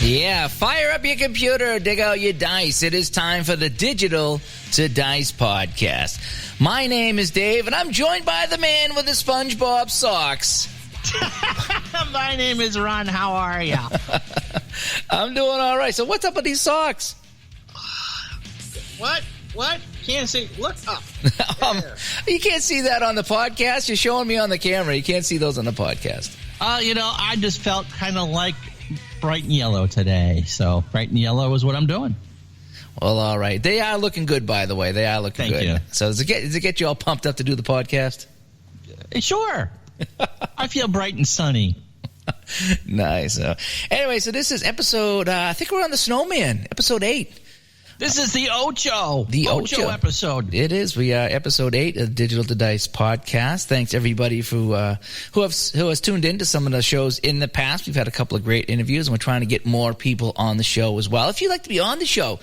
Yeah, fire up your computer, dig out your dice. It is time for the Digital to Dice podcast. My name is Dave, and I'm joined by the man with the SpongeBob socks. My name is Ron. How are ya? I'm doing all right. So what's up with these socks? What? Can't see. Look up. You can't see that on the podcast. You're showing me on the camera. You can't see those on the podcast. I just felt kind of like bright and yellow today. So bright and yellow is what I'm doing. Well, all right. They are looking good, by the way. They are looking good. Thank you. So does it get you all pumped up to do the podcast? Sure. I feel bright and sunny. Nice. Anyway, so this is episode, I think we're on the Snowman, episode 8. This is the Ocho. The Ocho episode. It is. We are episode 8 of the Digital to Dice podcast. Thanks everybody who has tuned in to some of the shows in the past. We've had a couple of great interviews, and we're trying to get more people on the show as well. If you'd like to be on the show,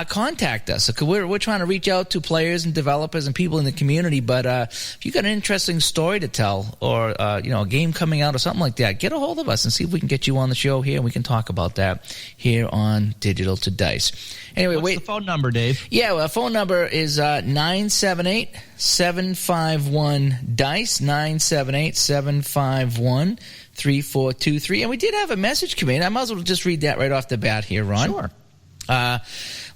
contact us. We're trying to reach out to players and developers and people in the community. But if you got an interesting story to tell, or a game coming out or something like that, get a hold of us and see if we can get you on the show here, and we can talk about that here on Digital to Dice. Anyway, what's the phone number, Dave? Yeah, well, phone number is 978-751-DICE, 978-751-3423. And we did have a message come in. I might as well just read that right off the bat here, Ron. Sure. Let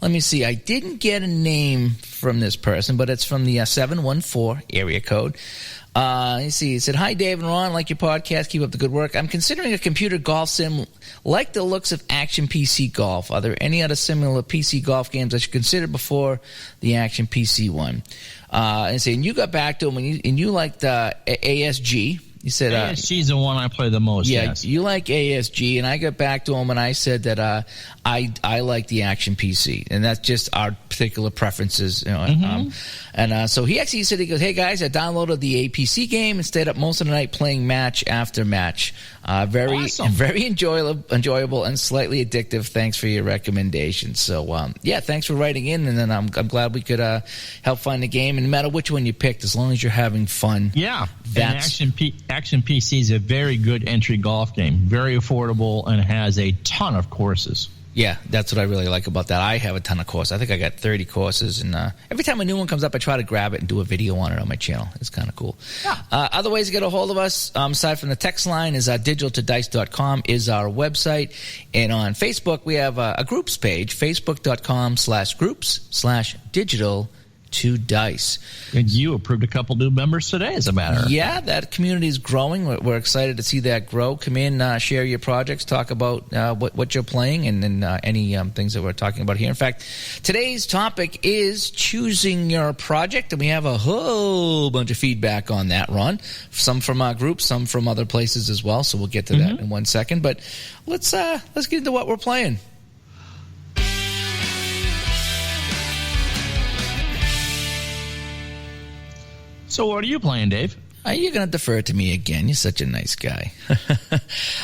me see. I didn't get a name from this person, but it's from the 714 area code. You see, it said, "Hi, Dave and Ron. Like your podcast. Keep up the good work. I'm considering a computer golf sim like the looks of Action PC Golf. Are there any other similar PC golf games I should consider before the Action PC one?" And saying you got back to him and you liked ASG. You said ASG is the one I play the most. Yeah, yes. You like ASG, and I got back to him and I said that I like the Action PC, and that's just our particular preferences. So he actually said, he goes, "Hey guys, I downloaded the APC game and stayed up most of the night playing match after match. Awesome. Very enjoyable and slightly addictive. Thanks for your recommendation." So thanks for writing in, and then I'm glad we could help find the game. And no matter which one you picked, as long as you're having fun, Action PC is a very good entry golf game, very affordable, and has a ton of courses. Yeah, that's what I really like about that. I have a ton of courses. I think I got 30 courses, and every time a new one comes up, I try to grab it and do a video on it on my channel. It's kind of cool. Yeah. Other ways to get a hold of us, aside from the text line, is digitaltodice.com is our website. And on Facebook, we have a groups page, facebook.com/groups/digital to Dice. And you approved a couple new members today, as a matter of fact. Yeah, that community is growing. We're excited to see that grow. Come in, share your projects, talk about what you're playing, and then any things that we're talking about here. In fact, today's topic is choosing your project, and we have a whole bunch of feedback on that, Ron. Some from our group, some from other places as well, so we'll get to that in 1 second. But let's get into what we're playing. So what are you playing, Dave? You're going to defer to me again. You're such a nice guy.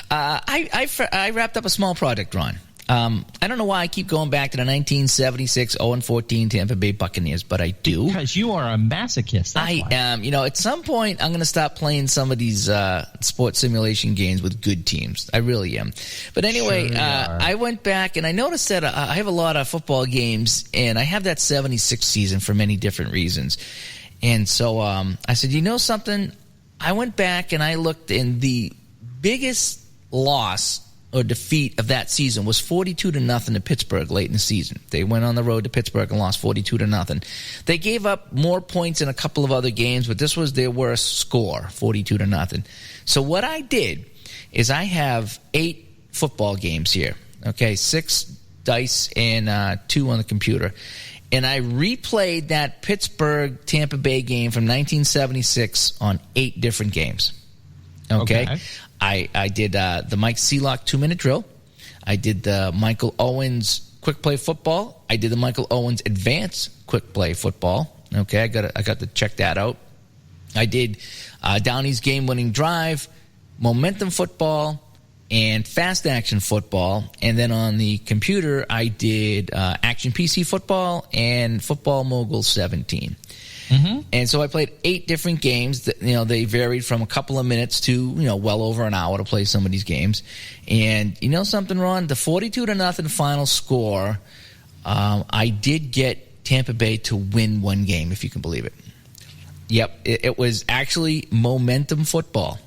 I wrapped up a small project, Ron. I don't know why I keep going back to the 1976 0-14 Tampa Bay Buccaneers, but I do. Because you are a masochist. I am. At some point, I'm going to stop playing some of these sports simulation games with good teams. I really am. But anyway, Sure I went back and I noticed that I have a lot of football games, and I have that 76 season for many different reasons. And so I said, you know something? I went back and I looked, and the biggest loss or defeat of that season was 42-0 to Pittsburgh late in the season. They went on the road to Pittsburgh and lost 42-0. They gave up more points in a couple of other games, but this was their worst score, 42-0. So what I did is I have 8 football games here, okay, 6 dice and 2 on the computer. And I replayed that Pittsburgh-Tampa Bay game from 1976 on 8 different games. Okay. I did the Mike Seelock 2-minute drill. I did the Michael Owens quick play football. I did the Michael Owens advanced quick play football. Okay, I got to check that out. I did Downey's game-winning drive, momentum football, and fast action football. And then on the computer, I did Action PC football and Football Mogul 17. And so I played 8 different games. That, they varied from a couple of minutes to, well over an hour to play some of these games. And you know something, Ron? The 42-0 final score, I did get Tampa Bay to win one game, if you can believe it. Yep, it was actually momentum football.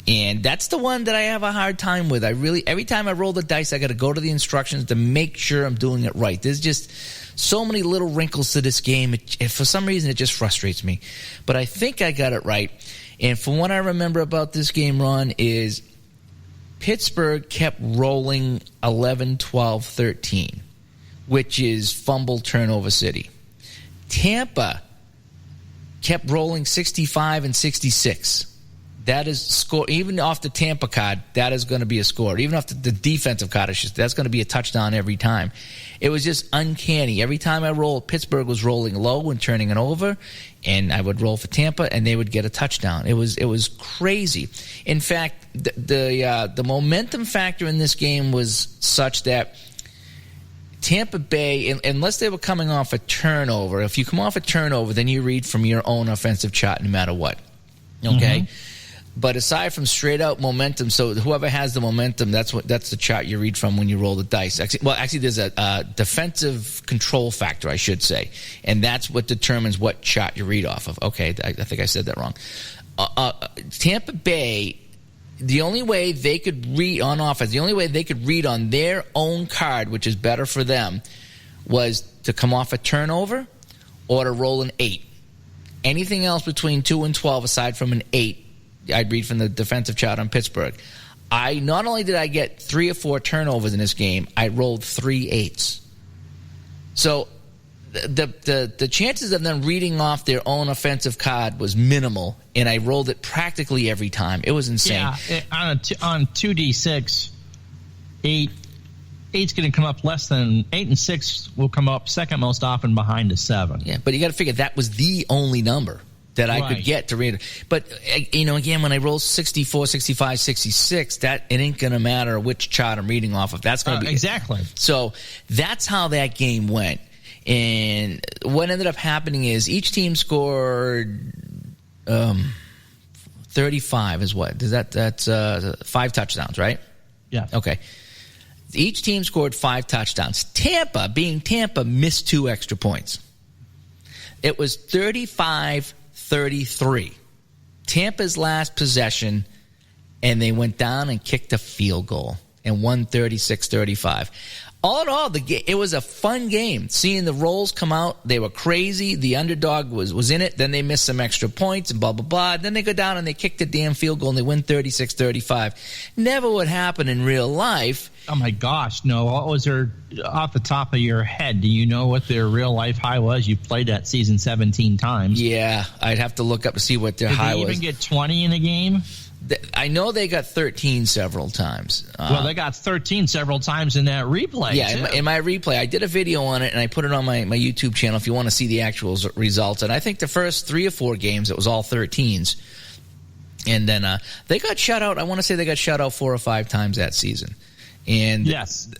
And that's the one that I have a hard time with. Every time I roll the dice, I got to go to the instructions to make sure I'm doing it right. There's just so many little wrinkles to this game. For some reason, it just frustrates me. But I think I got it right. And from what I remember about this game, Ron, is Pittsburgh kept rolling 11, 12, 13, which is fumble turnover city. Tampa kept rolling 65 and 66. That is score. Even off the Tampa card, that is going to be a score. Even off the defensive card, that's going to be a touchdown every time. It was just uncanny. Every time I rolled, Pittsburgh was rolling low and turning it over, and I would roll for Tampa, and they would get a touchdown. It was crazy. In fact, the momentum factor in this game was such that Tampa Bay, unless they were coming off a turnover, if you come off a turnover, then you read from your own offensive chart no matter what. Okay? But aside from straight out momentum, so whoever has the momentum, that's the chart you read from when you roll the dice. Actually, there's a defensive control factor, I should say, and that's what determines what chart you read off of. Okay, I think I said that wrong. Tampa Bay, the only way they could read on offense, the only way they could read on their own card, which is better for them, was to come off a turnover or to roll an 8. Anything else between 2 and 12, aside from an 8, I'd read from the defensive chart on Pittsburgh. Not only did I get 3 or 4 turnovers in this game, I rolled 3 8s. So the chances of them reading off their own offensive card was minimal, and I rolled it practically every time. It was insane. Yeah, on 2d6, 8's going to come up less than 8 and 6 will come up second most often behind a 7. Yeah, but you got to figure that was the only number that I could get to read it. But, again, when I roll 64, 65, 66, it ain't going to matter which chart I'm reading off of. That's going to be exactly. So that's how that game went. And what ended up happening is each team scored 35 is what? That's 5 touchdowns, right? Yeah. Okay. Each team scored 5 touchdowns. Tampa, being Tampa, missed 2 extra points. It was 35-33. Tampa's last possession, and they went down and kicked a field goal and won 36-35. All in all, it was a fun game. Seeing the rolls come out, they were crazy. The underdog was in it. Then they missed some extra points and blah, blah, blah. Then they go down and they kick the damn field goal and they win 36-35. Never would happen in real life. Oh, my gosh. No, what was their off the top of your head? Do you know what their real life high was? You played that season 17 times. Yeah, I'd have to look up to see what their high was. Did they even get 20 in a game? I know they got 13 several times. Well, they got 13 several times in that replay. Yeah, in my replay. I did a video on it, and I put it on my YouTube channel if you want to see the actual results. And I think the first 3 or 4 games, it was all 13s. And then they got shut out. I want to say they got shut out 4 or 5 times that season. And yes,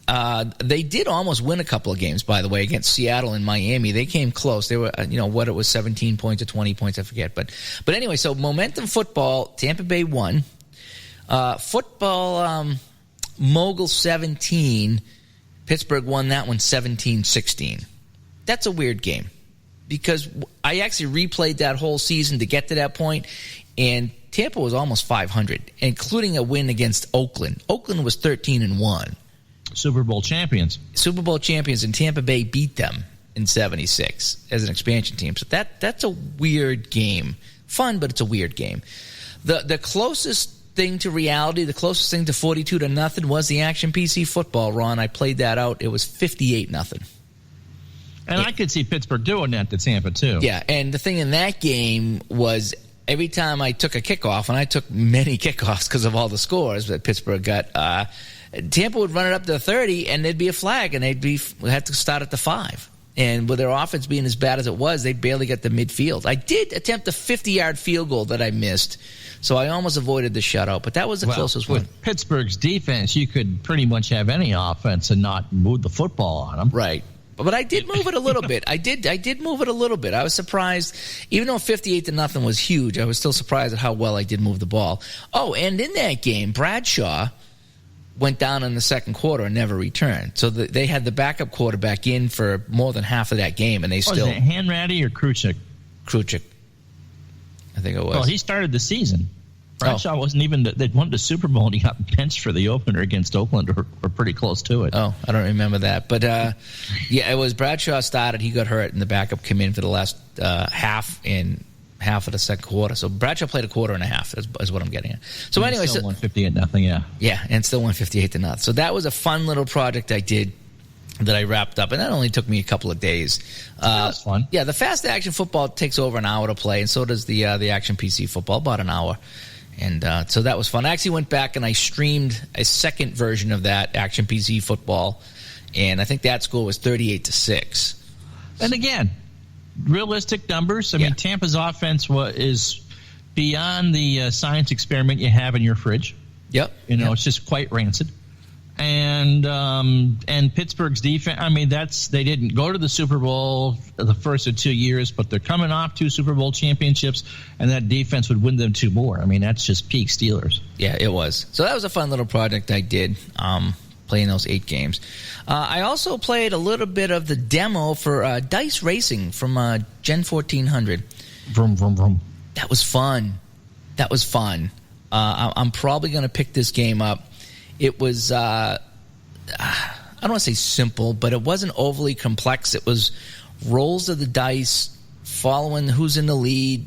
they did almost win a couple of games, by the way, against Seattle and Miami. They came close. They were, what it was, 17 points or 20 points, I forget. But anyway, so momentum football, Tampa Bay won. Football Mogul 17, Pittsburgh won that one 17-16. That's a weird game because I actually replayed that whole season to get to that point, and Tampa was almost 500, including a win against Oakland. Oakland was 13-1. Super Bowl champions. Super Bowl champions, and Tampa Bay beat them in 76 as an expansion team. So that's a weird game. Fun, but it's a weird game. The closest thing to reality, the closest thing to 42-0 was the Action PC football, Ron. I played that out. It was 58-0. And I could see Pittsburgh doing that to Tampa, too. Yeah, and the thing in that game was every time I took a kickoff, and I took many kickoffs because of all the scores that Pittsburgh got, Tampa would run it up to 30, and there'd be a flag, and they'd have to start at the 5. And with their offense being as bad as it was, they barely got the midfield. I did attempt a 50-yard field goal that I missed, so I almost avoided the shutout, but that was the closest one. With Pittsburgh's defense, you could pretty much have any offense and not move the football on them. Right. But I did move it a little bit. I did move it a little bit. I was surprised, even though 58-0 was huge. I was still surprised at how well I did move the ball. Oh, and in that game, Bradshaw went down in the second quarter and never returned. So they had the backup quarterback in for more than half of that game, and they still. Was it Hanratty or Kruchik? Kruchik, I think it was. Well, he started the season. Bradshaw wasn't even. They won the Super Bowl and he got benched for the opener against Oakland, or pretty close to it. Oh, I don't remember that. But, yeah, it was Bradshaw started. He got hurt, and the backup came in for the last half of the second quarter. So Bradshaw played a quarter and a half is what I'm getting at. So and anyway. Still 158-0, yeah. Yeah, and still 158-0. So that was a fun little project I did that I wrapped up, and that only took me a couple of days. That was fun. Yeah, the fast action football takes over an hour to play, and so does the action PC football, about an hour. And so that was fun. I actually went back and I streamed a second version of that action PC football, and I think that score was 38-6. And again, realistic numbers. I mean, Tampa's offense is beyond the science experiment you have in your fridge. Yep. It's just quite rancid. And Pittsburgh's defense, I mean, they didn't go to the Super Bowl the first of 2 years, but they're coming off 2 Super Bowl championships, and that defense would win them 2 more. I mean, that's just peak Steelers. Yeah, it was. So that was a fun little project I did, playing those 8 games. I also played a little bit of the demo for Dice Racing from Gen 1400. Vroom, vroom, vroom. That was fun. I'm probably going to pick this game up. It was, I don't want to say simple, but it wasn't overly complex. It was rolls of the dice, following who's in the lead,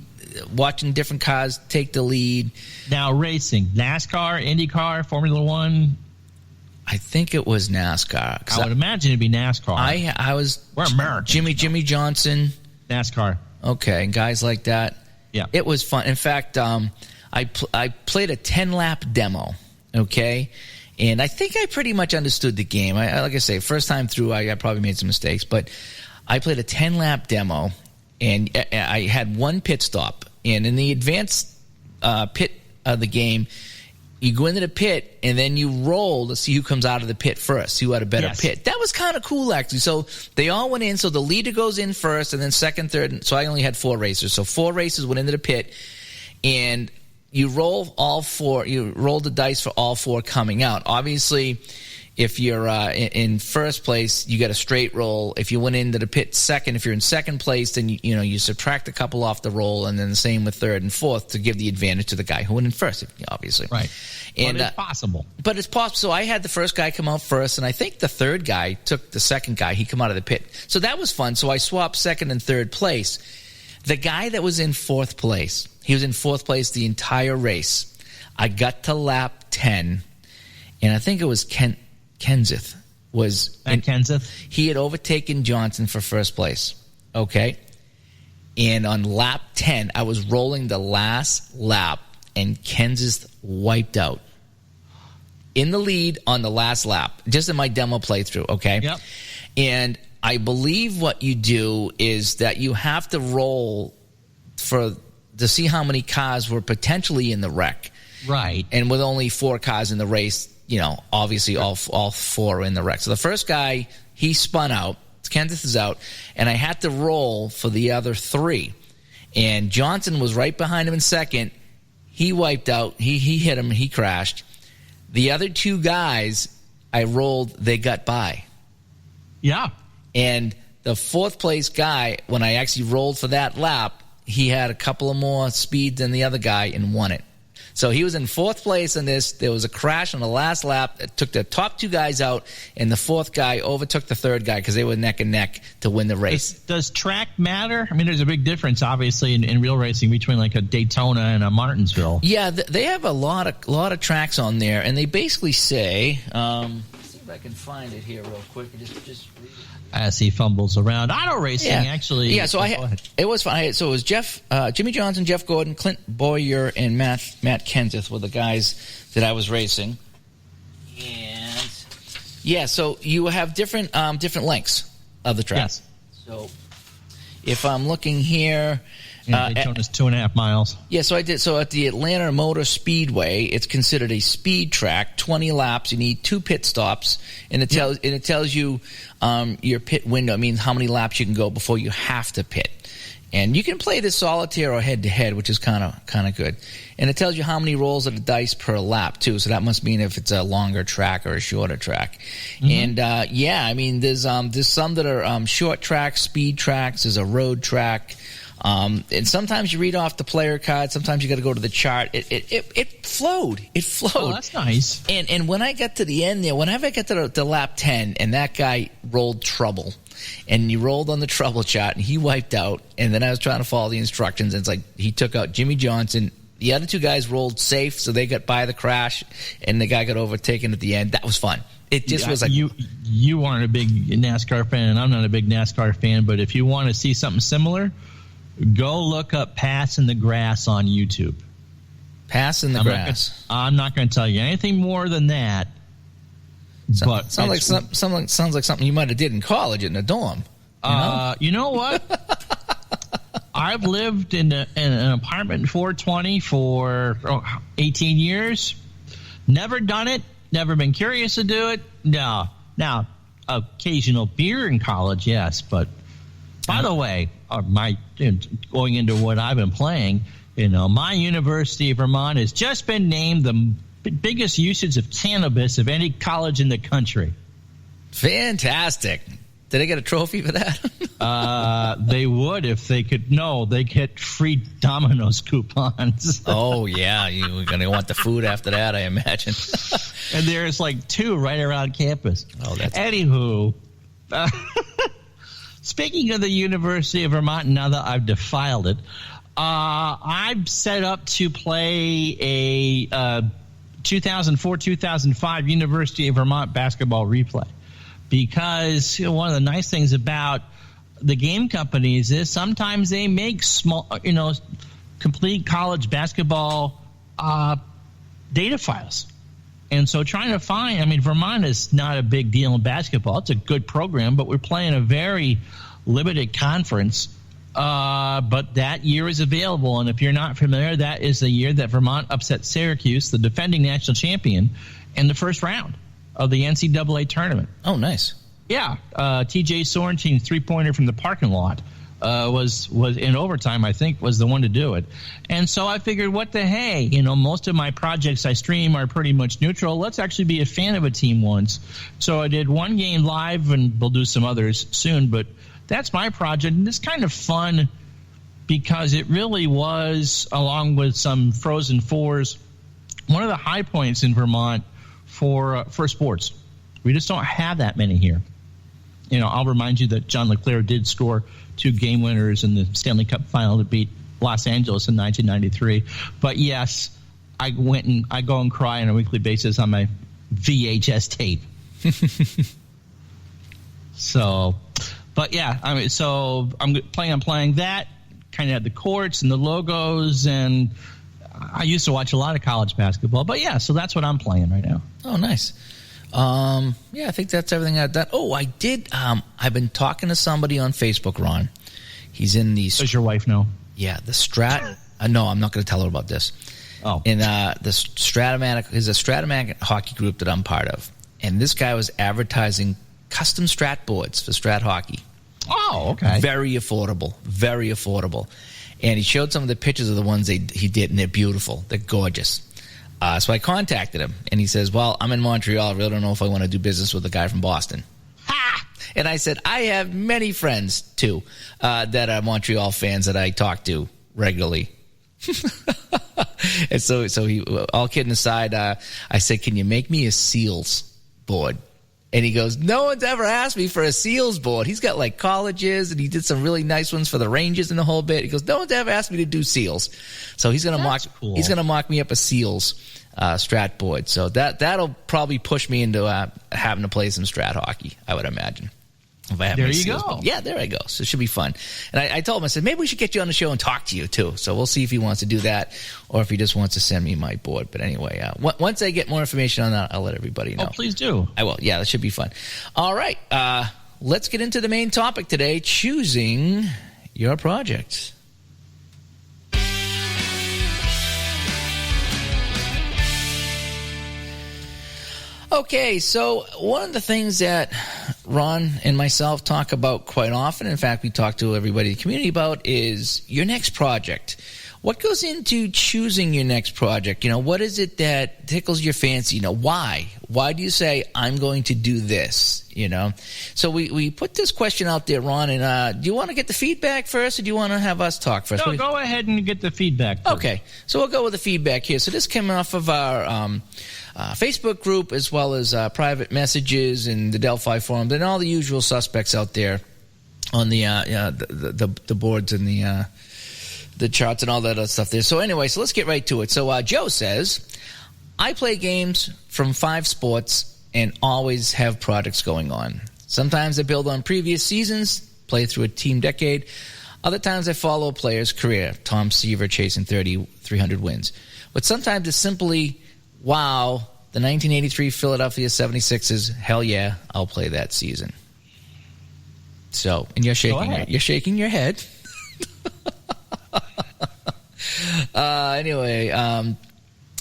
watching different cars take the lead. Now, racing, NASCAR, IndyCar, Formula One? I think it was NASCAR. I would imagine it'd be NASCAR. We're Americans. Jimmy Johnson. NASCAR. Okay, guys like that. Yeah. It was fun. In fact, I played a 10-lap demo, okay? And I think I pretty much understood the game. Like I say, first time through, I probably made some mistakes. But I played a 10-lap demo, and I had one pit stop. And in the advanced pit of the game, you go into the pit, and then you roll to see who comes out of the pit first, who had a better pit. That was kind of cool, actually. So they all went in. So the leader goes in first, and then second, third. So I only had 4 racers. So 4 racers went into the pit, and you roll all 4. You roll the dice for all 4 coming out. Obviously, if you're in first place, you get a straight roll. If you went into the pit second, if you're in second place, then you subtract a couple off the roll, and then the same with third and fourth to give the advantage to the guy who went in first, obviously. Right. And, but it's possible. But it's possible. So I had the first guy come out first, and I think the third guy took the second guy. He come out of the pit. So that was fun. So I swapped second and third place. The guy that was in fourth place, he was in fourth place the entire race. I got to lap 10, and I think it was Kenseth. Kenseth? He had overtaken Johnson for first place. Okay? And on lap 10, I was rolling the last lap, and Kenseth wiped out. In the lead on the last lap, just in my demo playthrough, okay? Yep. And I believe what you do is that you have to roll to see how many cars were potentially in the wreck. Right. And with only 4 cars in the race, obviously all 4 are in the wreck. So the first guy, he spun out. Kenneth is out. And I had to roll for the other 3. And Johnson was right behind him in second. He wiped out. He hit him. He crashed. The other 2 guys, I rolled, they got by. Yeah. And the fourth place guy, when I actually rolled for that lap, he had a couple of more speed than the other guy and won it. So he was in fourth place in this. There was a crash on the last lap that took the top 2 guys out, and the fourth guy overtook the third guy because they were neck and neck to win the race. Does track matter? I mean, there's a big difference, obviously, in real racing between like a Daytona and a Martinsville. Yeah, they have a lot of tracks on there, and they basically say, let's see if I can find it here real quick. Just read it. As he fumbles around. Auto racing, actually. Yeah, so it was fun. So it was Jimmy Johnson, Jeff Gordon, Clint Boyer, and Matt Kenseth were the guys that I was racing. And yeah, so you have different lengths of the track. Yes. So if I'm looking here, Yeah, Daytona's 2.5 miles. Yeah, so I did. So at the Atlanta Motor Speedway, it's considered a speed track. 20 laps. You need 2 pit stops, and it tells you your pit window. It means how many laps you can go before you have to pit. And you can play this solitaire or head to head, which is kind of good. And it tells you how many rolls of the dice per lap too. So that must mean if it's a longer track or a shorter track. Mm-hmm. And I mean, there's some that are short tracks, speed tracks. There's a road track. And sometimes you read off the player card. Sometimes you got to go to the chart. It flowed. It flowed. Oh, that's nice. And when I got to the end there, whenever I got to the lap 10, and that guy rolled trouble, and he rolled on the trouble chart, and he wiped out. And then I was trying to follow the instructions, and it's like he took out Jimmy Johnson. The other 2 guys rolled safe, so they got by the crash, and the guy got overtaken at the end. That was fun. It just was like you aren't a big NASCAR fan, and I'm not a big NASCAR fan. But if you want to see something similar, go look up "Pass in the Grass" on YouTube. Pass in the grass. I'm not going to tell you anything more than that. But sounds like something you might have did in college in a dorm. You know what? I've lived in an apartment in 420 for 18 years. Never done it. Never been curious to do it. No. Now, occasional beer in college, yes. But by the way, going into what I've been playing, my University of Vermont has just been named the biggest usage of cannabis of any college in the country. Fantastic. Did they get a trophy for that? They would if they could. No, they get free Domino's coupons. Oh, yeah. You're going to want the food after that, I imagine. And there's like 2 right around campus. Oh, that's... Anywho, speaking of the University of Vermont, now that I've defiled it, I'm set up to play a 2004-2005 University of Vermont basketball replay, because one of the nice things about the game companies is sometimes they make small, complete college basketball data files. And so trying to find, Vermont is not a big deal in basketball. It's a good program, but we're playing a very limited conference. But that year is available, and if you're not familiar, that is the year that Vermont upset Syracuse, the defending national champion, in the first round of the NCAA tournament. Oh, nice. Yeah. TJ Sorrentine's 3-pointer from the parking lot was in overtime, I think, was the one to do it. And so I figured, what the hey? Most of my projects I stream are pretty much neutral. Let's actually be a fan of a team once. So I did one game live, and we'll do some others soon, but that's my project, and it's kind of fun because it really was, along with some Frozen Fours, one of the high points in Vermont for sports. We just don't have that many here. I'll remind you that John LeClaire did score 2 game winners in the Stanley Cup final to beat Los Angeles in 1993. But yes, I go and cry on a weekly basis on my VHS tape. So... But yeah, so I'm playing that, kind of had the courts and the logos, and I used to watch a lot of college basketball. But yeah, so that's what I'm playing right now. Oh, nice. I think that's everything I've done. Oh, I did. I've been talking to somebody on Facebook, Ron. He's in the... Does your wife know? Yeah, the Strat... no, I'm not going to tell her about this. Oh. And the Stratomatic is a Stratomatic hockey group that I'm part of. And this guy was advertising custom Strat boards for Strat hockey. Oh, okay. Very affordable. Very affordable. And he showed some of the pictures of the ones he did, and they're beautiful. They're gorgeous. So I contacted him, and he says, well, I'm in Montreal. I really don't know if I want to do business with a guy from Boston. Ha! And I said, I have many friends, too, that are Montreal fans that I talk to regularly. And so he, all kidding aside, I said, can you make me a Seals board? And he goes, no one's ever asked me for a Seals board. He's got like colleges, and he did some really nice ones for the Rangers and the whole bit. He goes, no one's ever asked me to do Seals. So he's going to mock me up a Seals Strat board. So that'll probably push me into having to play some Strat hockey, I would imagine. If I have there you go. Board. Yeah, there I go. So it should be fun. And I told him, I said, maybe we should get you on the show and talk to you too. So we'll see if he wants to do that or if he just wants to send me my board. But anyway, once I get more information on that, I'll let everybody know. Oh, please do. I will. Yeah, that should be fun. All right. Let's get into the main topic today, choosing your project. Okay, so one of the things that Ron and myself talk about quite often, in fact, we talk to everybody in the community about, is your next project. What goes into choosing your next project? What is it that tickles your fancy? Why? Why do you say, I'm going to do this? So we put this question out there, Ron, and do you want to get the feedback first, or do you want to have us talk first? No, go ahead and get the feedback first. Okay, so we'll go with the feedback here. So this came off of our Facebook group, as well as private messages and the Delphi forum, and all the usual suspects out there on the boards and the charts and all that other stuff there. So anyway, so let's get right to it. So Joe says, I play games from 5 sports and always have projects going on. Sometimes I build on previous seasons, play through a team decade. Other times I follow a player's career, Tom Seaver chasing 300 wins. But sometimes it's simply, wow, the 1983 Philadelphia 76ers, hell yeah, I'll play that season. So, and you're shaking your head. Anyway,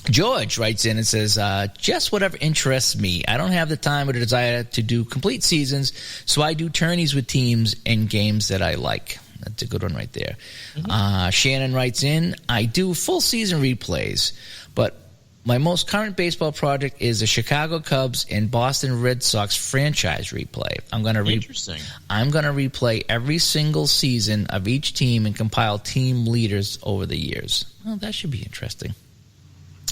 George writes in and says, just whatever interests me. I don't have the time or the desire to do complete seasons, so I do tourneys with teams and games that I like. That's a good one right there. Mm-hmm. Shannon writes in, I do full season replays, but my most current baseball project is the Chicago Cubs and Boston Red Sox franchise replay. I'm going to replay every single season of each team and compile team leaders over the years. Well, that should be interesting.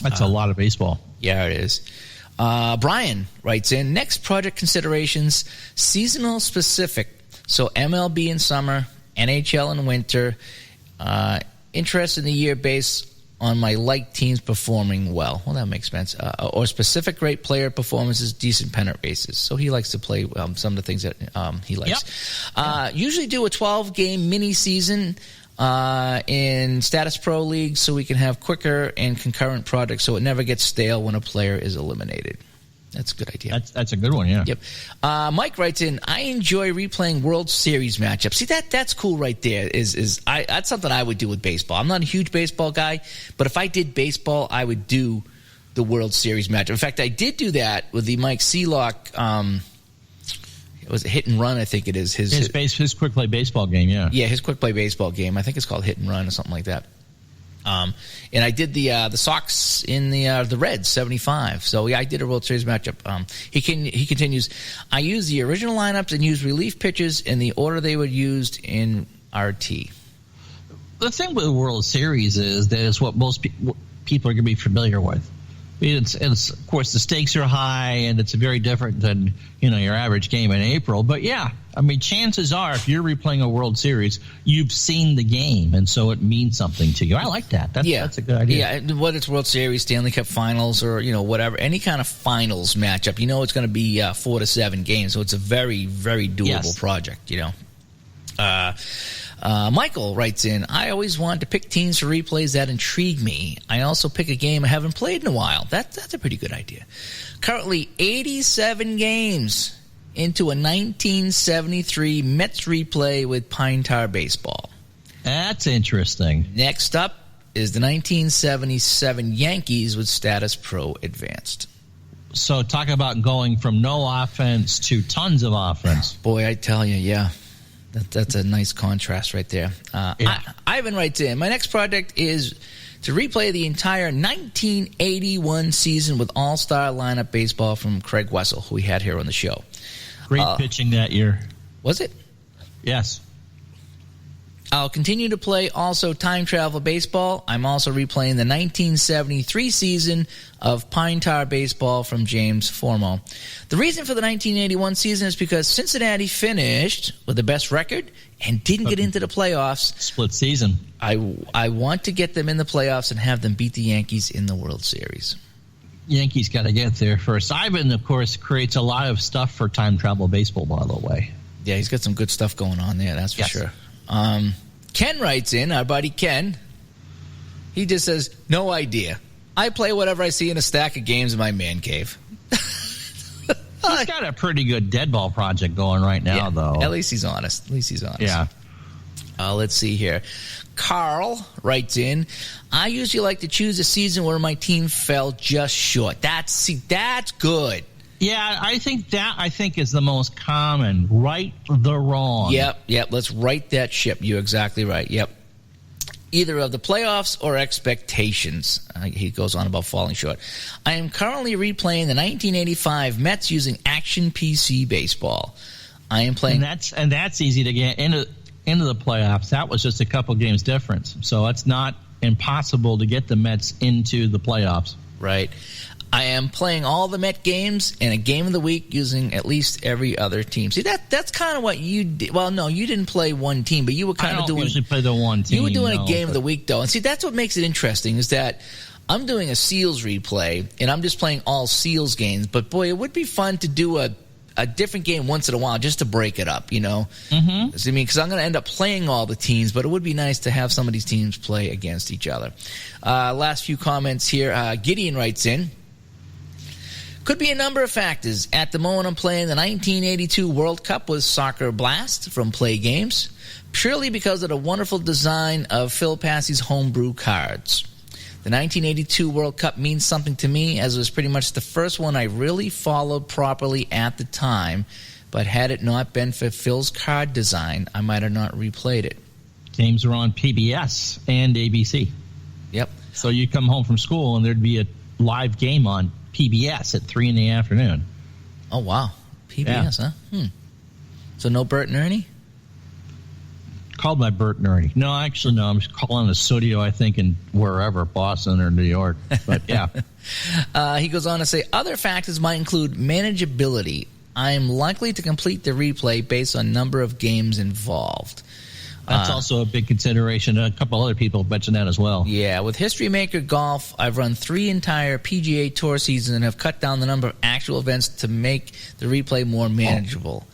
That's a lot of baseball. Yeah, it is. Brian writes in, next project considerations, seasonal specific. So MLB in summer, NHL in winter, interest in the year based on my like teams performing well. Well, that makes sense. Or specific great player performances, decent pennant races. So he likes to play some of the things that he likes. Yep. Usually do a 12-game mini-season in Status Pro League so we can have quicker and concurrent projects so it never gets stale when a player is eliminated. That's a good idea. That's a good one, yeah. Yep. Mike writes in, I enjoy replaying World Series matchups. See, that's cool right there. That's something I would do with baseball. I'm not a huge baseball guy, but if I did baseball, I would do the World Series matchup. In fact, I did do that with the Mike Sealock, it was a hit and run, I think it is. His quick play baseball game, yeah. Yeah, his quick play baseball game. I think it's called hit and run or something like that. And I did the Sox in the Reds 75. So yeah, I did a World Series matchup. He continues. I use the original lineups and use relief pitchers in the order they were used in RT. The thing with the World Series is that it's what most people are going to be familiar with. It's of course the stakes are high and it's very different than your average game in April. But yeah, I mean, chances are if you're replaying a World Series, you've seen the game, and so it means something to you. I like that. That's a good idea. Yeah, whether it's World Series, Stanley Cup Finals, or whatever, any kind of finals matchup, it's going to be 4 to 7 games, so it's a very, very doable project. Michael writes in, I always wanted to pick teams for replays that intrigue me. I also pick a game I haven't played in a while. That's a pretty good idea. Currently 87 games into a 1973 Mets replay with Pine Tar Baseball. That's interesting. Next up is the 1977 Yankees with Status Pro Advanced. So talk about going from no offense to tons of offense. Boy, I tell you, yeah. That's a nice contrast right there. Ivan writes in, my next project is to replay the entire 1981 season with all-star lineup baseball from Craig Wessel, who we had here on the show. Great pitching that year. Was it? Yes. I'll continue to play also time travel baseball. I'm also replaying the 1973 season of Pine Tar Baseball from James Formo. The reason for the 1981 season is because Cincinnati finished with the best record and didn't get into the playoffs. Split season. I want to get them in the playoffs and have them beat the Yankees in the World Series. Yankees got to get there first. Ivan, of course, creates a lot of stuff for time travel baseball, by the way. Yeah, he's got some good stuff going on there, that's for sure. Ken writes in, our buddy Ken. He just says, no idea. I play whatever I see in a stack of games in my man cave. He's got a pretty good dead ball project going right now, though. At least he's honest. Yeah. Let's see here. Carl writes in, I usually like to choose a season where my team fell just short. That's good. Yeah, I think is the most common. Right the wrong. Yep. Let's right that ship. You're exactly right. Yep. Either of the playoffs or expectations. He goes on about falling short. I am currently replaying the 1985 Mets using Action PC Baseball. I am playing, and that's easy to get into the playoffs. That was just a couple games difference, so it's not impossible to get the Mets into the playoffs. Right. I am playing all the Met games and a game of the week using at least every other team. See, that's kind of what you did. Well, no, you didn't play one team, but you were kind of doing. I don't usually play the one team. You were doing a game of the week, though. And see, that's what makes it interesting is that I'm doing a Seals replay, and I'm just playing all Seals games. But, boy, it would be fun to do a different game once in a while just to break it up, you know? Mm-hmm. I mean, because I'm going to end up playing all the teams, but it would be nice to have some of these teams play against each other. Last few comments here. Gideon writes in. Could be a number of factors. At the moment I'm playing the 1982 World Cup with Soccer Blast from Play Games, purely because of the wonderful design of Phil Passey's homebrew cards. The 1982 World Cup means something to me, as it was pretty much the first one I really followed properly at the time, but had it not been for Phil's card design, I might have not replayed it. Games are on PBS and ABC. Yep. So you come home from school and there'd be a live game on PBS at 3 in the afternoon. Oh, wow. PBS, yeah. Huh? So no Bert and Ernie? Called by Bert and Ernie. No, actually, no. I'm just calling a studio, I think, in wherever, Boston or New York. But, yeah. He goes on to say, other factors might include manageability. I am likely to complete the replay based on number of games involved. That's also a big consideration. A couple other people mentioned that as well. Yeah, with History Maker Golf, I've run 3 entire PGA Tour seasons and have cut down the number of actual events to make the replay more manageable.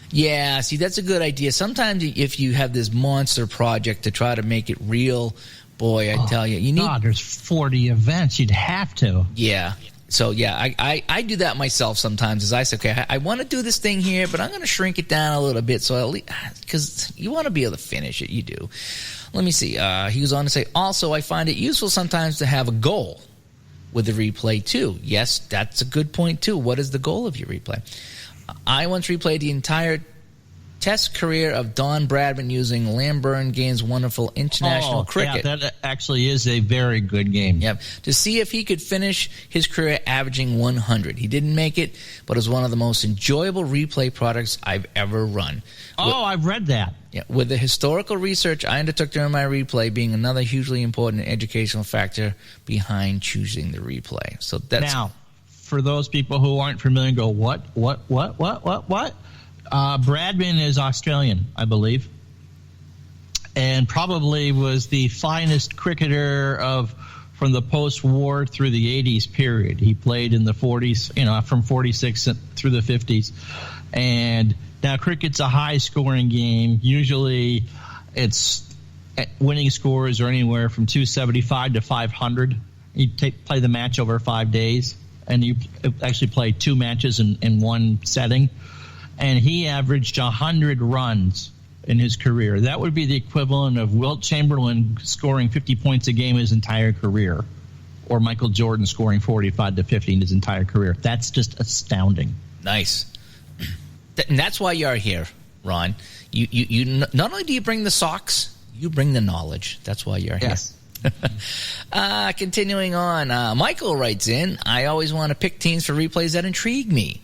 Yeah, see, that's a good idea. Sometimes if you have this monster project to try to make it real, boy, I tell you, you need. God, there's 40 events. You'd have to. Yeah. So, yeah, I do that myself sometimes. As I say, okay, I want to do this thing here, but I'm going to shrink it down a little bit because you want to be able to finish it. You do. Let me see. He goes on to say, also, I find it useful sometimes to have a goal with the replay, too. Yes, that's a good point, too. What is the goal of your replay? I once replayed the entire Test career of Don Bradman using Lamburn Games' wonderful international cricket. Yeah, that actually is a very good game. Yep. To see if he could finish his career averaging 100. He didn't make it, but it was one of the most enjoyable replay products I've ever run. I've read that. Yeah, with the historical research I undertook during my replay being another hugely important educational factor behind choosing the replay. So that's now, for those people who aren't familiar and go, what? Bradman is Australian, I believe, and probably was the finest cricketer from the post-war through the 80s period. He played in the 40s, from 46 through the 50s. And now cricket's a high-scoring game. Usually it's winning scores are anywhere from 275 to 500. You play the match over 5 days, and you actually play 2 matches in one setting. And he averaged 100 runs in his career. That would be the equivalent of Wilt Chamberlain scoring 50 points a game his entire career, or Michael Jordan scoring 45 to 50 in his entire career. That's just astounding. Nice. And that's why you're here, Ron. You not only do you bring the socks, you bring the knowledge. That's why you're here. Yes. Continuing on, Michael writes in, I always want to pick teams for replays that intrigue me.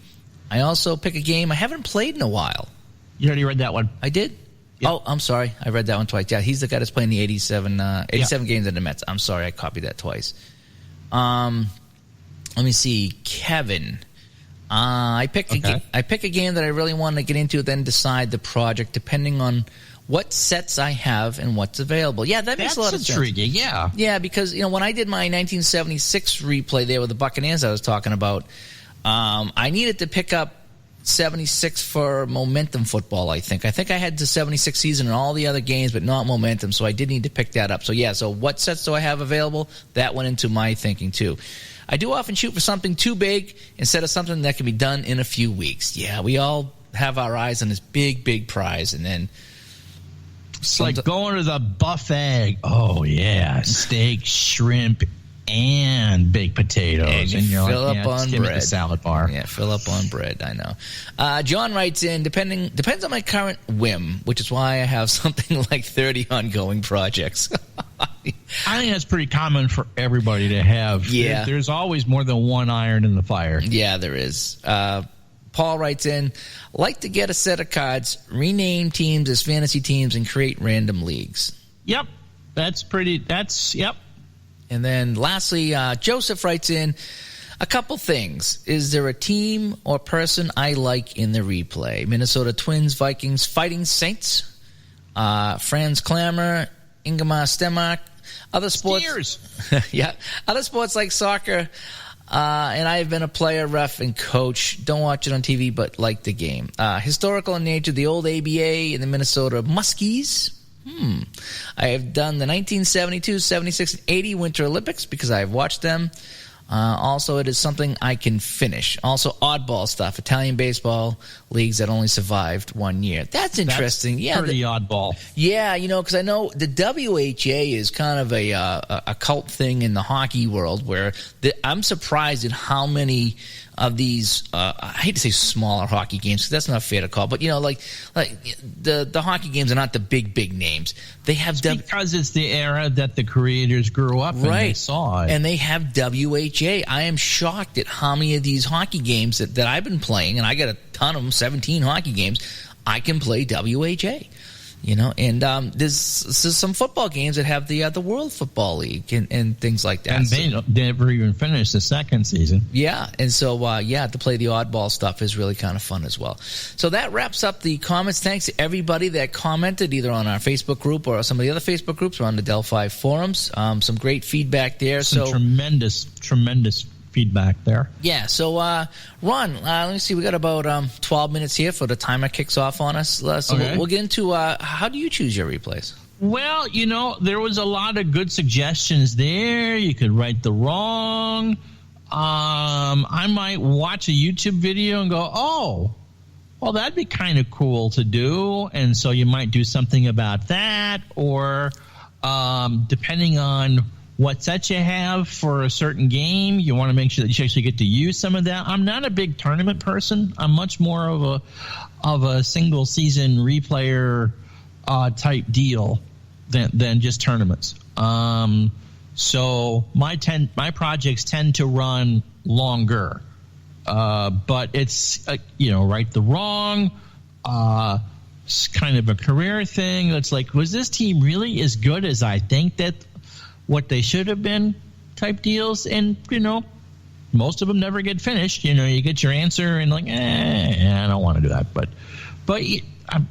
I also pick a game I haven't played in a while. You already read that one. I did? Yep. Oh, I'm sorry. I read that one twice. Yeah, he's the guy that's playing the 87 games in the Mets. I'm sorry. I copied that twice. Let me see. Kevin. I pick a game that I really want to get into, then decide the project depending on what sets I have and what's available. Yeah, that makes a lot of sense. That's intriguing, yeah. Yeah, because when I did my 1976 replay there with the Buccaneers I was talking about, I needed to pick up 76 for momentum football, I think. I think I had the 76 season and all the other games, but not momentum, so I did need to pick that up. So, yeah, so what sets do I have available? That went into my thinking, too. I do often shoot for something too big instead of something that can be done in a few weeks. Yeah, we all have our eyes on this big, big prize, and then... It's like going to the buffet. Oh, yeah, steak, shrimp, and baked potatoes. And you fill like, up on give me bread. the salad bar. Yeah, fill up on bread. I know. John writes in, depends on my current whim, which is why I have something like 30 ongoing projects. I think that's pretty common for everybody to have. Yeah. There's always more than one iron in the fire. Yeah, there is. Paul writes in, like to get a set of cards, rename teams as fantasy teams, and create random leagues. Yep. Yep. And then lastly, Joseph writes in, a couple things. Is there a team or person I like in the replay? Minnesota Twins, Vikings, Fighting Saints, Franz Klammer, Ingemar Stenmark, other sports. Steers. Yeah, other sports like soccer. And I have been a player, ref, and coach. Don't watch it on TV, but like the game. Historical in nature, the old ABA and the Minnesota Muskies. I have done the 1972, 76, and 80 Winter Olympics because I have watched them. Also, it is something I can finish. Also, oddball stuff, Italian baseball leagues that only survived 1 year. That's interesting. That's pretty oddball. Yeah, because I know the WHA is kind of a cult thing in the hockey world where I'm surprised at how many of these, I hate to say smaller hockey games because that's not fair to call, but like the hockey games are not the big names. They have because it's the era that the creators grew up and they saw it. And they have WHA. I am shocked at how many of these hockey games that I've been playing, and I got a ton of them, 17 hockey games, I can play WHA. And there's some football games that have the World Football League and things like that. And they never even finished the second season. Yeah, and so, to play the oddball stuff is really kind of fun as well. So that wraps up the comments. Thanks to everybody that commented either on our Facebook group or some of the other Facebook groups or on the Delphi forums. Some great feedback there. Some tremendous feedback there. Yeah, so Ron, let me see. We got about 12 minutes here for the timer kicks off on us. We'll get into how do you choose your replays? Well, there was a lot of good suggestions there. You could write the wrong. I might watch a YouTube video and go, oh, well, that'd be kind of cool to do. And so you might do something about that. Or depending on what set you have for a certain game, you want to make sure that you actually get to use some of that. I'm not a big tournament person. I'm much more of a single season replayer type deal than just tournaments. So my projects tend to run longer, but it's right the wrong. It's kind of a career thing. It's like, was this team really as good as I think that what they should have been type deals? And, most of them never get finished. You get your answer and like, I don't want to do that. But I'm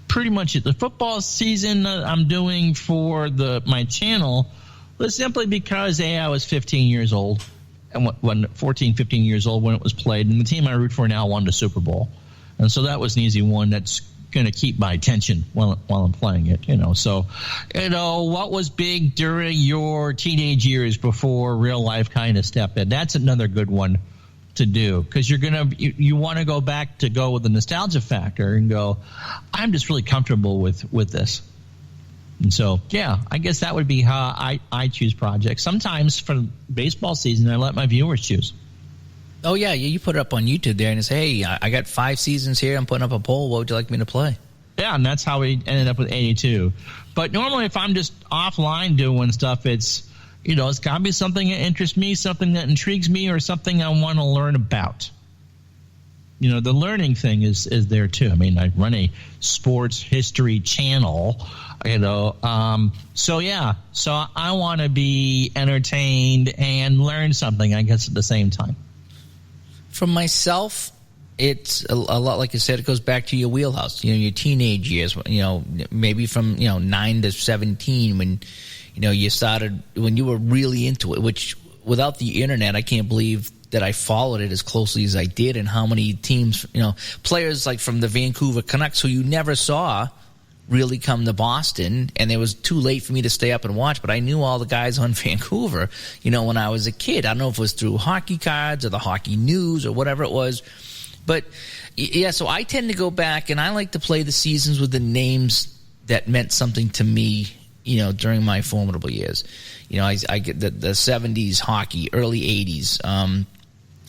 pretty much the football season I'm doing for my channel was simply because, I was 15 years old and when 14, 15 years old when it was played, and the team I root for now won the Super Bowl. And so that was an easy one that's going to keep my attention while I'm playing it, So, what was big during your teenage years before real life kind of stepped in? That's another good one to do because you want to go back to go with the nostalgia factor and go, I'm just really comfortable with this. And so, I guess that would be how I choose projects. Sometimes for baseball season, I let my viewers choose. Oh, yeah, you put it up on YouTube there and say, hey, I got 5 seasons here. I'm putting up a poll. What would you like me to play? Yeah, and that's how we ended up with 82. But normally if I'm just offline doing stuff, it's got to be something that interests me, something that intrigues me, or something I want to learn about. The learning thing is there too. I mean, I run a sports history channel, so I want to be entertained and learn something, I guess, at the same time. For myself, it's a lot like you said. It goes back to your wheelhouse. Your teenage years. Maybe from 9 to 17 when you started, when you were really into it. Which without the internet, I can't believe that I followed it as closely as I did, and how many teams, players like from the Vancouver Canucks who you never saw really come to Boston, and it was too late for me to stay up and watch, but I knew all the guys on Vancouver, when I was a kid. I don't know if it was through hockey cards or the hockey news or whatever it was. But, so I tend to go back, and I like to play the seasons with the names that meant something to me during my formidable years. I get the 70s hockey, early 80s.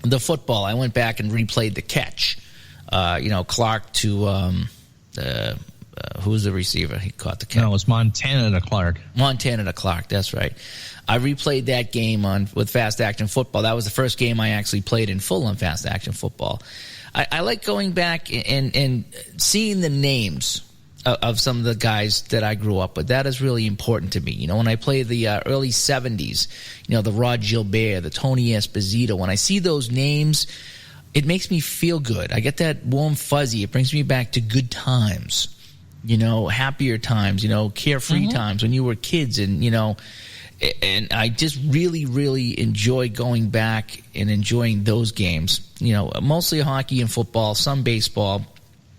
The football, I went back and replayed the catch. Clark to who was the receiver? He caught the catch. No, it was Montana to Clark. Montana to Clark, that's right. I replayed that game with Fast Action Football. That was the first game I actually played in full on Fast Action Football. I like going back and seeing the names of some of the guys that I grew up with. That is really important to me. When I play the early 70s, the Rod Gilbert, the Tony Esposito, when I see those names, it makes me feel good. I get that warm fuzzy. It brings me back to good times, happier times, carefree times when you were kids. And I just really, really enjoy going back and enjoying those games. Mostly hockey and football, some baseball.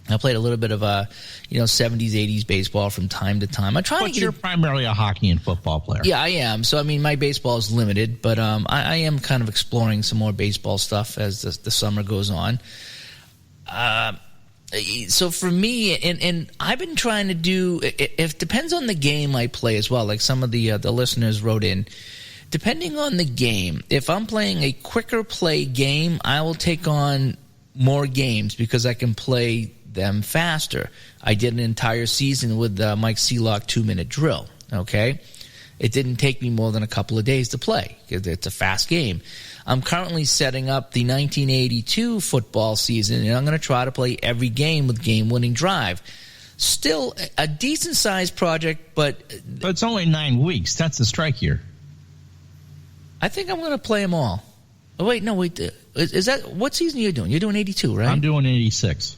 I played a little bit of 70s, 80s baseball from time to time. But you're primarily a hockey and football player. Yeah, I am. So, my baseball is limited, but I am kind of exploring some more baseball stuff as the summer goes on. So for me, and I've been trying to do, it depends on the game I play as well, like some of the listeners wrote in. Depending on the game, if I'm playing a quicker play game, I will take on more games because I can play them faster. I did an entire season with Mike Seelock 2-minute drill, okay? It didn't take me more than a couple of days to play because it's a fast game. I'm currently setting up the 1982 football season, and I'm going to try to play every game with game-winning drive. Still a decent-sized project, but it's only 9 weeks. That's the strike year. I think I'm going to play them all. Oh, wait. Is that what season are you doing? You're doing 82, right? I'm doing 86.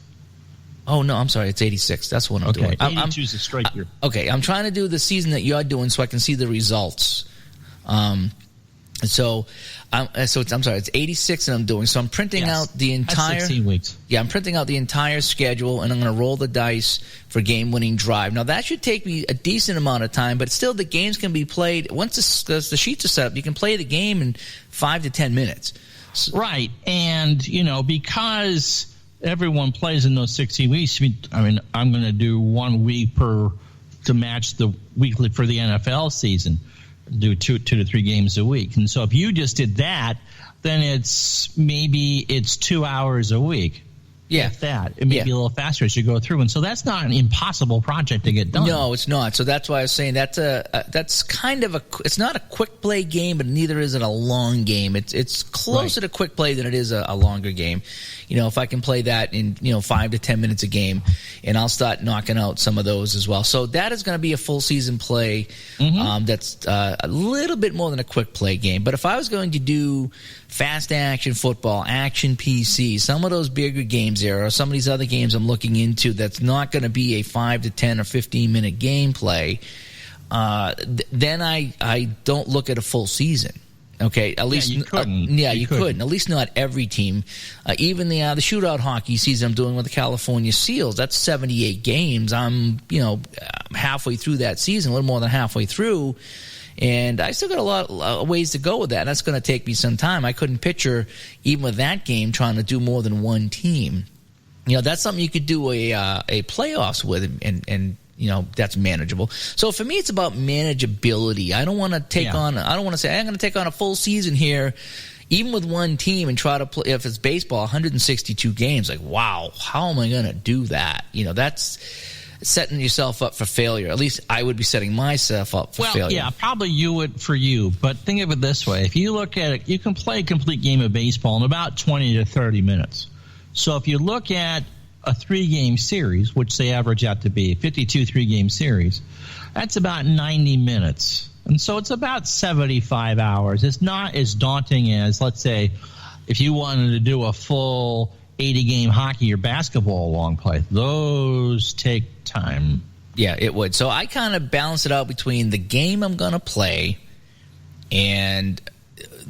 Oh, no, I'm sorry. It's 86. That's what I'm doing. 82 is a strike year. Okay, I'm trying to do the season that you're doing so I can see the results. So it's 86 and I'm doing. So I'm printing out the entire. That's 16 weeks. Yeah, I'm printing out the entire schedule, and I'm going to roll the dice for game-winning drive. Now, that should take me a decent amount of time, but still the games can be played. Once the sheets are set up, you can play the game in 5 to 10 minutes. Right, and, because everyone plays in those 16 weeks, I'm going to do 1 week to match the weekly for the NFL season, do 2 to 3 games a week. And so if you just did that, then it's 2 hours a week. Yeah. If that. It may be a little faster as you go through. And so that's not an impossible project to get done. No, it's not. So that's why I was saying that's kind of it's not a quick play game, but neither is it a long game. It's closer to quick play than it is a longer game. If I can play that in, 5 to 10 minutes a game, and I'll start knocking out some of those as well. So that is going to be a full season play. That's a little bit more than a quick play game. But if I was going to do fast action football, action PC, some of those bigger games there, or some of these other games I'm looking into that's not going to be a 5 to 10 or 15 minute gameplay, then I don't look at a full season. Okay, at least you couldn't. You couldn't. At least not every team. Even the shootout hockey season I'm doing with the California Seals, that's 78 games. I'm halfway through that season, a little more than halfway through. And I still got a lot of ways to go with that. And that's going to take me some time. I couldn't picture, even with that game, trying to do more than one team. That's something you could do a playoffs with, and that's manageable. So for me, it's about manageability. I don't want to take on. I don't want to say I'm going to take on a full season here, even with one team, and try to play. If it's baseball, 162 games. Like, wow, how am I going to do that? That's setting yourself up for failure. At least I would be setting myself up for failure. Yeah, probably you would for you. But think of it this way. If you look at it, you can play a complete game of baseball in about 20 to 30 minutes. So if you look at a 3-game series, which they average out to be, a 52 3-game series, that's about 90 minutes. And so it's about 75 hours. It's not as daunting as, let's say, if you wanted to do a full 80-game hockey or basketball long play. Those take time. Yeah, it would. So I kind of balance it out between the game I'm going to play and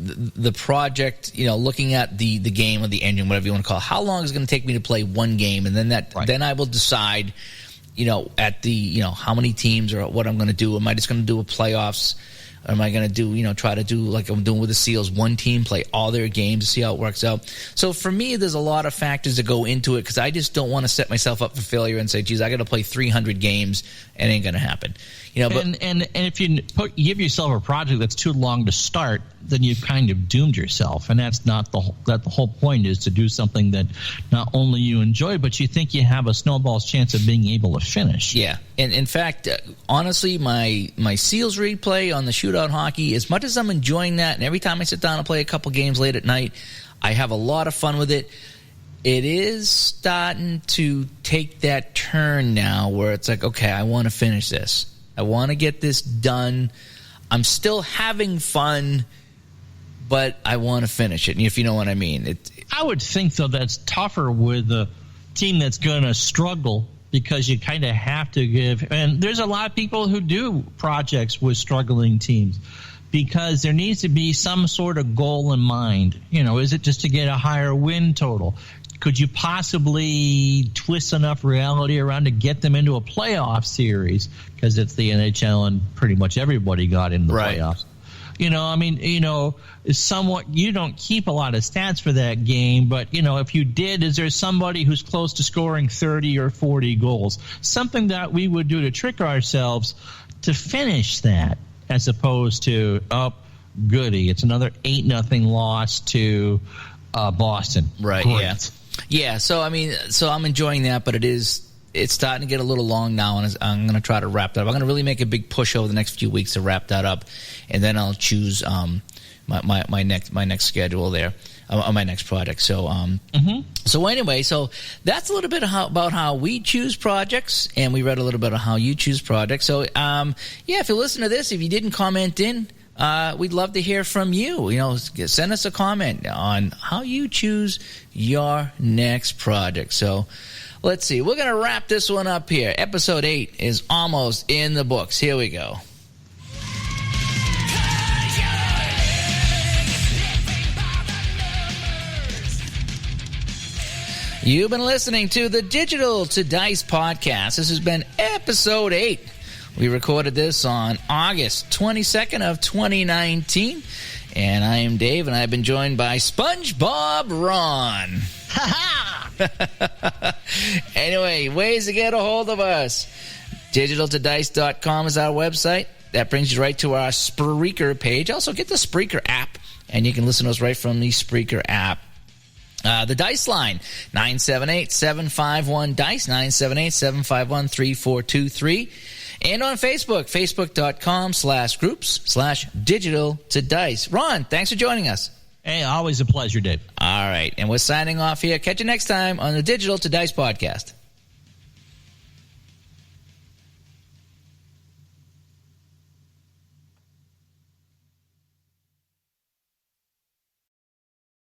the project, looking at the game or the engine, whatever you want to call it. How long is it going to take me to play one game? And then then I will decide, at the, how many teams or what I'm going to do. Am I just going to do a playoffs Or am I going to do, try to do like I'm doing with the Seals, one team, play all their games, see how it works out? So for me, there's a lot of factors that go into it because I just don't want to set myself up for failure and say, geez, I got to play 300 games. It ain't going to happen. But and if you give yourself a project that's too long to start, then you've kind of doomed yourself, and that's not the whole point is to do something that not only you enjoy, but you think you have a snowball's chance of being able to finish. Yeah, and in fact, honestly, my Seals replay on the shootout hockey, as much as I'm enjoying that, and every time I sit down and play a couple games late at night, I have a lot of fun with it. It is starting to take that turn now where it's like, okay, I want to finish this. I want to get this done. I'm still having fun, but I want to finish it, if you know what I mean. I would think, though, that's tougher with a team that's going to struggle because you kind of have to give – and there's a lot of people who do projects with struggling teams because there needs to be some sort of goal in mind. Is it just to get a higher win total? Could you possibly twist enough reality around to get them into a playoff series? Because it's the NHL and pretty much everybody got in the playoffs. Somewhat, you don't keep a lot of stats for that game, but, if you did, is there somebody who's close to scoring 30 or 40 goals? Something that we would do to trick ourselves to finish that as opposed to, goody, it's another 8-0 loss to Boston. Right, Great. Yeah. Yeah, so I'm enjoying that, but it's starting to get a little long now, and I'm going to try to wrap that up. I'm going to really make a big push over the next few weeks to wrap that up, and then I'll choose my next schedule there, my next project. So so anyway, so that's a little bit about how we choose projects, and we read a little bit of how you choose projects. So if you listen to this, if you didn't comment in, we'd love to hear from you. Send us a comment on how you choose your next project. So let's see. We're going to wrap this one up here. Episode 8 is almost in the books. Here we go. You've been listening to the Digital to Dice podcast. This has been episode 8. We recorded this on August 22nd of 2019, and I am Dave, and I've been joined by SpongeBob Ron. Anyway, ways to get a hold of us. DigitalToDice.com is our website. That brings you right to our Spreaker page. Also, get the Spreaker app, and you can listen to us right from the Spreaker app. The Dice line, 978-751-DICE, 978-751-3423. And on Facebook, facebook.com/groups/digital-to-dice. Ron, thanks for joining us. Hey, always a pleasure, Dave. All right, and we're signing off here. Catch you next time on the Digital to Dice podcast.